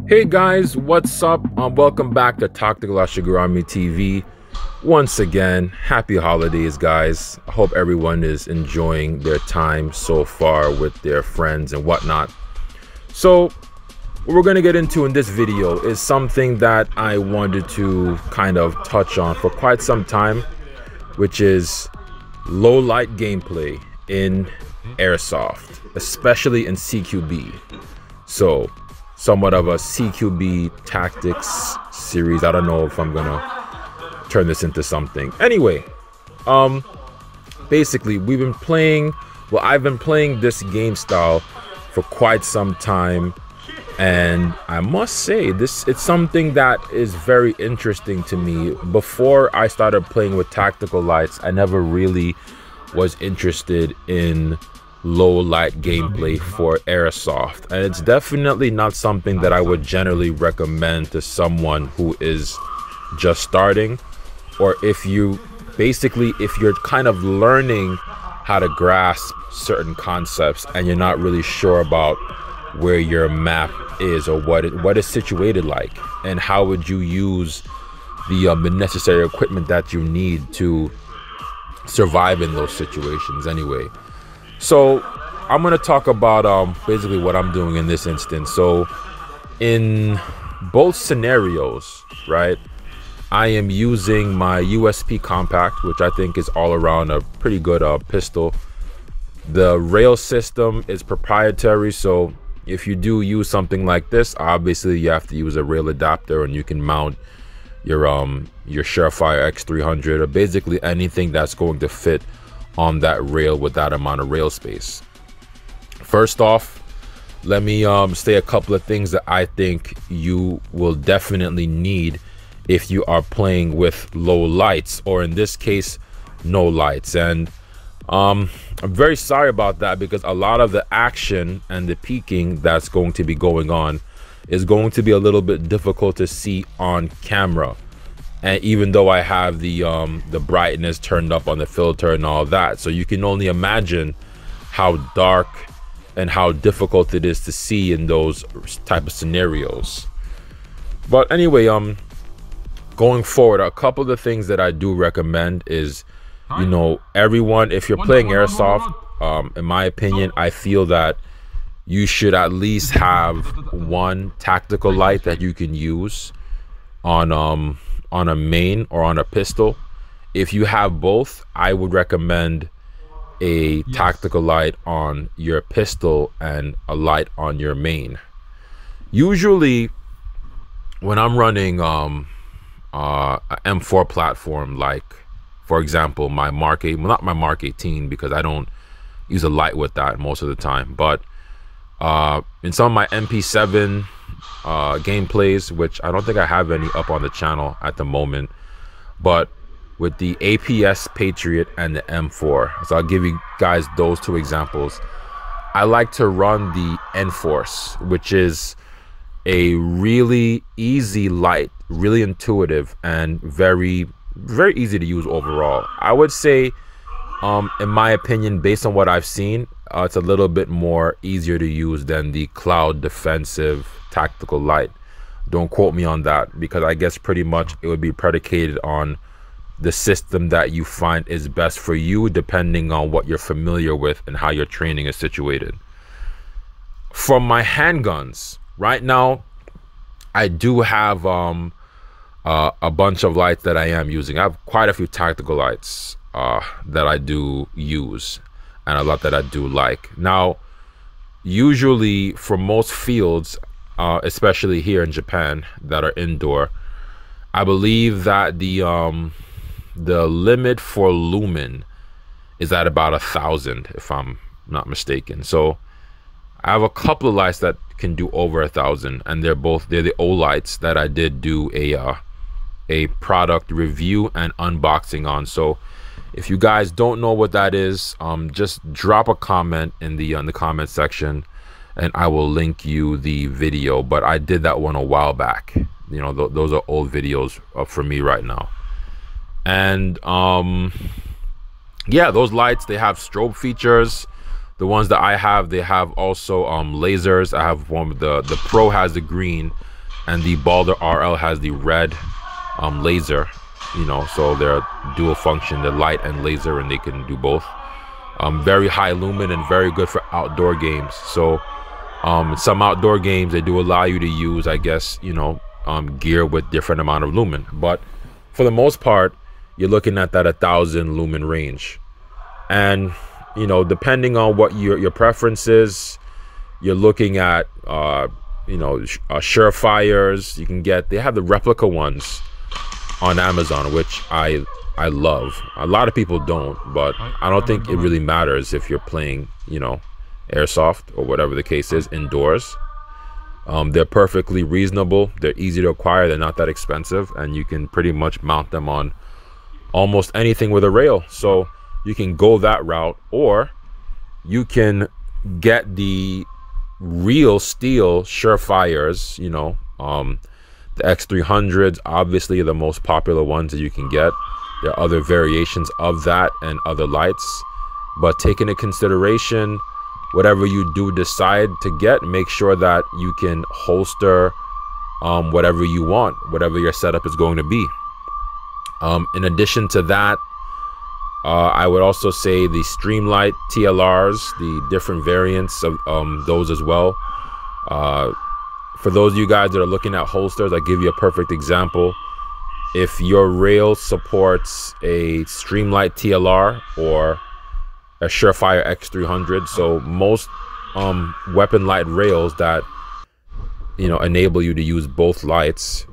Hey guys, what's up? Welcome back to Tactical Army TV. Once again, happy holidays, guys. I hope everyone is enjoying their time so far with their friends and whatnot. So, what we're going to get into in this video is something that I wanted to kind of touch on for quite some time, which is low light gameplay in Airsoft, especially in CQB. So, somewhat of a CQB tactics series. I don't know if I'm gonna turn this into something. Anyway, basically we've been playing, well, I've been playing this game style for quite some time, and I must say it's something that is very interesting to me. Before I started playing with tactical lights, I never really was interested in low light gameplay for Airsoft, and it's definitely not something that I would generally recommend to someone who is just starting, or if you're kind of learning how to grasp certain concepts and you're not really sure about where your map is or what is situated like, and how would you use the necessary equipment that you need to survive in those situations. Anyway, so I'm going to talk about basically what I'm doing in this instance. So in both scenarios, right, I am using my USP Compact, which I think is all around a pretty good pistol. The rail system is proprietary, so if you do use something like this, obviously you have to use a rail adapter, and you can mount your Surefire X300 or basically anything that's going to fit on that rail with that amount of rail space. First off, let me say a couple of things that I think you will definitely need if you are playing with low lights, or in this case no lights. And I'm very sorry about that, because a lot of the action and the peeking that's going to be going on is going to be a little bit difficult to see on camera. And even though I have the brightness turned up on the filter and all that, so you can only imagine how dark and how difficult it is to see in those type of scenarios. But anyway, going forward, a couple of the things that I do recommend is, you know, everyone, if you're playing Airsoft, in my opinion, I feel that you should at least have one tactical light that you can use on a main or on a pistol. If you have both, I would recommend a tactical light on your pistol and a light on your main. Usually when I'm running a M4 platform, like for example my Mark 8, well, not my Mark 18, because I don't use a light with that most of the time, but in some of my MP7 gameplays, which I don't think I have any up on the channel at the moment, but with the APS Patriot and the M4, so I'll give you guys those two examples. I like to run the Enforce, which is a really easy light, really intuitive, and very easy to use overall. I would say, in my opinion, based on what I've seen, it's a little bit more easier to use than the Cloud Defensive tactical light. Don't quote me on that, because I guess pretty much it would be predicated on the system that you find is best for you, depending on what you're familiar with and how your training is situated. From my handguns, right now I do have a bunch of lights that I am using. I have quite a few tactical lights that I do use, and a lot that I do like. Now, usually for most fields, especially here in Japan that are indoor, I believe that the limit for lumen is at about 1,000, if I'm not mistaken. So I have a couple of lights that can do over 1,000, and they're the O lights that I did do a product review and unboxing on. So if you guys don't know what that is, just drop a comment in the comment section, and I will link you the video. But I did that one a while back. You know, those are old videos for me right now. And yeah, those lights, they have strobe features. The ones that I have, they have also lasers. I have one, the Pro has the green, and the Balder RL has the red laser, you know, so they're dual function, the light and laser, and they can do both. Very high lumen and very good for outdoor games. So some outdoor games, they do allow you to use, I guess, you know, gear with different amount of lumen, but for the most part, you're looking at that 1,000 lumen range. And you know, depending on what your preference is, you're looking at you know, Surefires. You can get, they have the replica ones on Amazon, which I love. A lot of people don't, but I don't think it really matters if you're playing, you know, airsoft or whatever the case is indoors. They're perfectly reasonable, they're easy to acquire, they're not that expensive, and you can pretty much mount them on almost anything with a rail. So you can go that route, or you can get the real steel Surefires, you know, the X300s obviously are the most popular ones that you can get. There are other variations of that and other lights, but take into consideration, whatever you do decide to get, make sure that you can holster whatever you want, whatever your setup is going to be. In addition to that, I would also say the Streamlight TLRs, the different variants of those as well. For those of you guys that are looking at holsters, I'll give you a perfect example. If your rail supports a Streamlight TLR or a Surefire X300, so most weapon light rails that, you know, enable you to use both lights,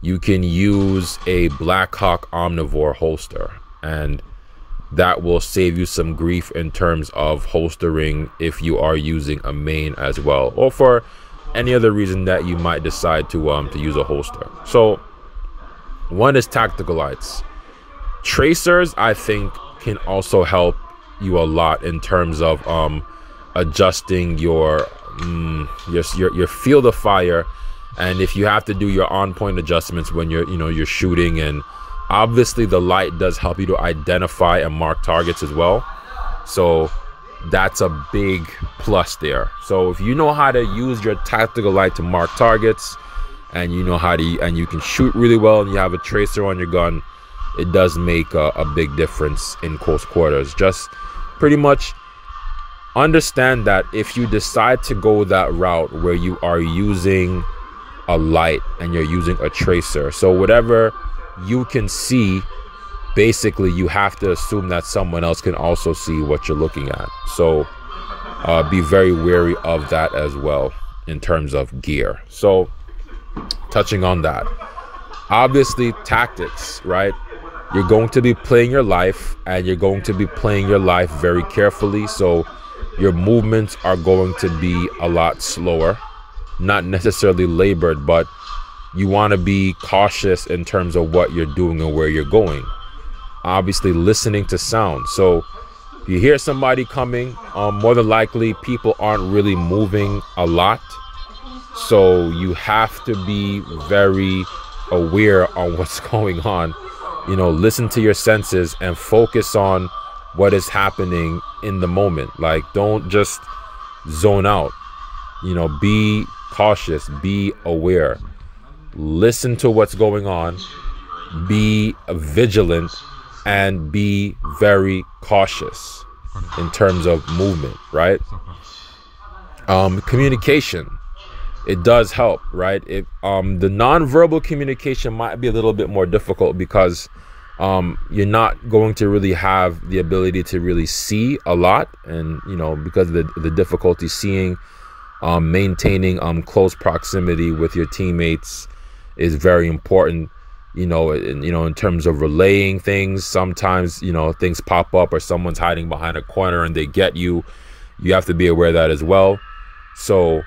you can use a Blackhawk Omnivore holster, and that will save you some grief in terms of holstering if you are using a main as well, or for any other reason that you might decide to use a holster. So one is tactical lights. Tracers, I think, can also help you a lot in terms of adjusting your field of fire, and if you have to do your on-point adjustments when you're shooting. And obviously the light does help you to identify and mark targets as well, so that's a big plus there. So if you know how to use your tactical light to mark targets, and you know how to, and you can shoot really well, and you have a tracer on your gun, it does make a big difference in close quarters. Just pretty much understand that if you decide to go that route where you are using a light and you're using a tracer, so whatever you can see, basically you have to assume that someone else can also see what you're looking at. So be very wary of that as well in terms of gear. So touching on that, obviously tactics, right? You're going to be playing your life, and you're going to be playing your life very carefully, so your movements are going to be a lot slower, not necessarily labored, but you want to be cautious in terms of what you're doing and where you're going. Obviously listening to sound, so if you hear somebody coming, more than likely people aren't really moving a lot, so you have to be very aware on what's going on. You know, listen to your senses and focus on what is happening in the moment. Like, don't just zone out, you know, be cautious, be aware, listen to what's going on, be vigilant, and be very cautious in terms of movement, right? Communication, it does help, right? The nonverbal communication might be a little bit more difficult because you're not going to really have the ability to really see a lot, and you know, because of the difficulty seeing, maintaining close proximity with your teammates is very important. You know, in terms of relaying things, sometimes, you know, things pop up or someone's hiding behind a corner and they get you. You have to be aware of that as well. So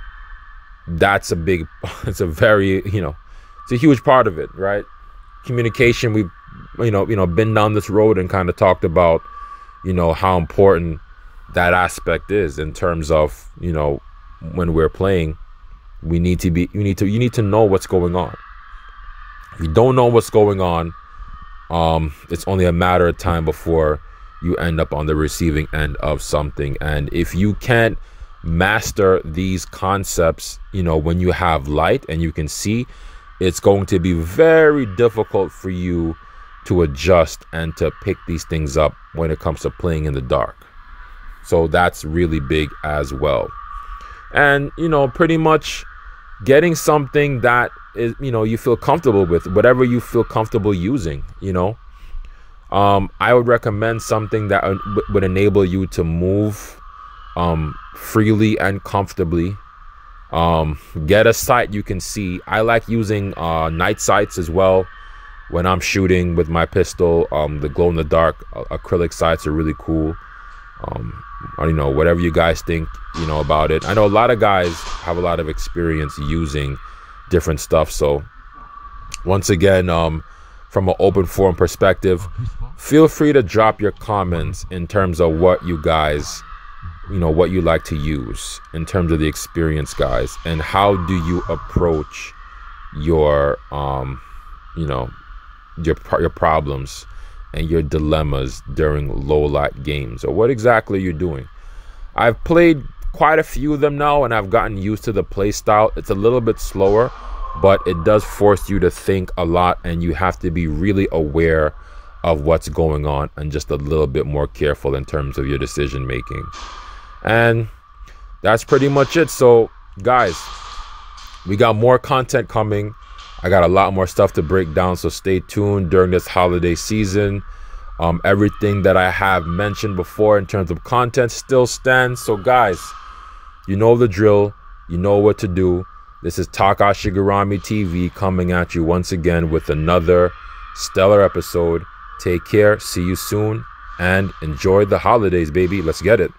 that's a big, it's a very, you know, it's a huge part of it, right? Communication, we've, you know, been down this road and kind of talked about, you know, how important that aspect is in terms of, you know, when we're playing, you need to know what's going on. If you don't know what's going on, it's only a matter of time before you end up on the receiving end of something. And if you can't master these concepts, you know, when you have light and you can see, it's going to be very difficult for you to adjust and to pick these things up when it comes to playing in the dark. So that's really big as well. And, you know, pretty much getting something that is, you know, you feel comfortable with, whatever you feel comfortable using, you know. I would recommend something that would enable you to move freely and comfortably. Get a sight you can see. I like using night sights as well when I'm shooting with my pistol. The glow-in-the-dark acrylic sights are really cool. Or, you know, whatever you guys think, you know, about it. I know a lot of guys have a lot of experience using different stuff. So once again, from an open forum perspective, feel free to drop your comments in terms of what you guys, you know, what you like to use in terms of the experience, guys, and how do you approach your you know, your problems and your dilemmas during low light games, or what exactly you're doing. I've played quite a few of them now and I've gotten used to the play style. It's a little bit slower, but it does force you to think a lot, and you have to be really aware of what's going on and just a little bit more careful in terms of your decision making. And that's pretty much it. So guys, we got more content coming. I got a lot more stuff to break down, so stay tuned during this holiday season. Everything that I have mentioned before in terms of content still stands. So guys, you know the drill, you know what to do. This is Taka Shigarami TV coming at you once again with another stellar episode. Take care, see you soon, and enjoy the holidays, baby. Let's get it.